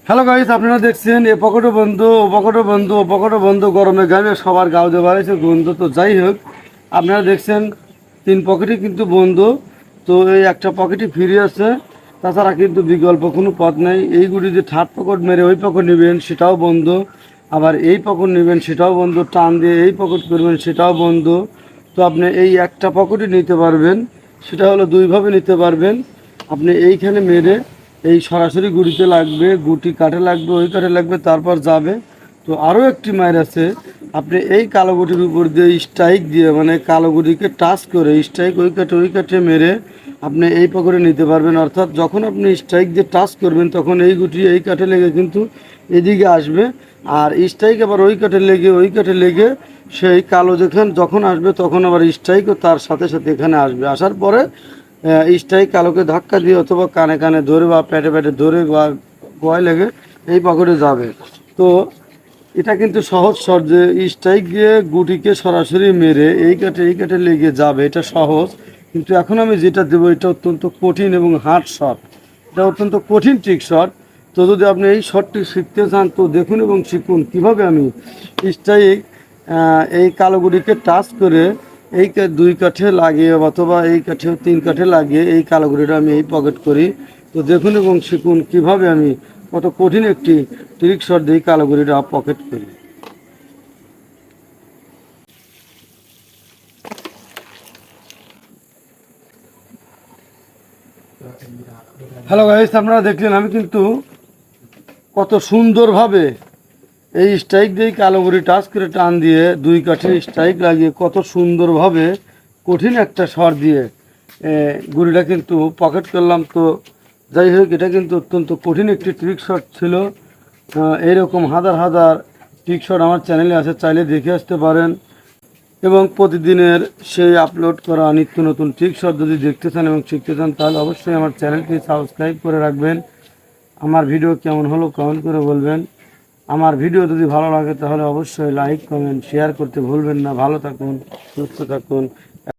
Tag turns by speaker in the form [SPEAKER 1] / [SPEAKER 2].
[SPEAKER 1] Hello guys, আপনারা দেখছেন এ পকেটও বন্ধু ও পকেটও বন্ধু ও পকেটও বন্ধু গরমে গামে সবার গাও দিয়ে বাড়াইছে বন্ধু। তো যাই হোক, আপনারা দেখছেন 3 পকেটই কিন্তু বন্ধু। তো এই একটা পকেটই ফ্রি আছে, তাছাড়া কিন্তু বিকল্প কোনো পথ নেই। এইগুলি যে থার্ড পকেট মেরে ওই পকেট নেবেন সেটাও বন্ধ, আবার এই পকেট নেবেন সেটাও বন্ধ, টান দিয়ে এই পকেট করবেন সেটাও বন্ধ। তো আপনি এই একটা পকেটই নিতে পারবেন, সেটা হলো দুইভাবে নিতে পারবেন। আপনি এইখানে মেরে এই সরাসরি গুড়িতে লাগবে, গুটি কাঠে লাগবে, ওই কাঠে লাগবে, তারপর যাবে। তো আরও একটি মায়ের আছে, আপনি এই কালো গুটির উপর দিয়ে স্ট্রাইক দিয়ে, মানে কালো গুটিকে টাচ করে স্ট্রাইক ওই কাঠে মেরে আপনি এই পকেটে নিতে পারবেন। অর্থাৎ যখন আপনি স্ট্রাইক দিয়ে টাচ করবেন তখন এই গুটি এই কাঠে লেগে কিন্তু এদিকে আসবে, আর স্ট্রাইক আবার ওই কাঠে লেগে সেই কালো যখন আসবে তখন আবার স্ট্রাইকও তার সাথে সাথে এখানে আসবে। আসার পরে স্ট্রাইক কালোকে ধাক্কা দিয়ে অথবা কানে কানে ধরে বা পেটে পেটে ধরে বা গয় লেগে এই পকেটে যাবে। তো এটা কিন্তু সহজ শট যে স্ট্রাইক দিয়ে গুটিকে সরাসরি মেরে এই কাঠে লেগে যাবে, এটা সহজ। কিন্তু এখন আমি যেটা দেবো এটা অত্যন্ত কঠিন এবং হার্ড শট, এটা অত্যন্ত কঠিন ট্রিক শট। তো যদি আপনি এই শটটি শিখতে চান তো দেখুন এবং শিখুন কীভাবে আমি স্ট্রাইক এই কালো গুটিকে টাচ করে এই দুই কাঠে লাগিয়ে অথবা এই কাঠে 3 কাঠে লাগিয়ে এই কালো গুটিটা আমি এই পকেট করি। তো দেখুন এবং শিখুন কিভাবে আমি কত কঠিন একটি ট্রিক শট দিয়ে কালো গুটিটা পকেট করি। হ্যালো গাইস, আপনারা দেখলেন আমি কিন্তু কত সুন্দরভাবে এই স্ট্রাইক দিয়ে কালো গুটি টাচ করে টান দিয়ে 2 কাঠে স্ট্রাইক লাগিয়ে কত সুন্দরভাবে কঠিন একটা শট দিয়ে গুটিটা কিন্তু পকেট করলাম। তো যাই হোক, এটা কিন্তু অত্যন্ত কঠিন একটি ট্রিক শট ছিল। এইরকম হাজার হাজার ট্রিক শট আমার চ্যানেলে আছে, চাইলে দেখে আসতে পারেন। এবং প্রতিদিনের সেই আপলোড করা নিত্য নতুন ট্রিক শট যদি দেখতে চান এবং শিখতে চান তাহলে অবশ্যই আমার চ্যানেলটি সাবস্ক্রাইব করে রাখবেন। আমার ভিডিও কেমন হলো কমেন্ট করে বলবেন। আমার ভিডিও যদি ভালো লাগে তাহলে অবশ্যই লাইক কমেন্ট শেয়ার করতে ভুলবেন না। ভালো থাকুন, সুস্থ থাকুন।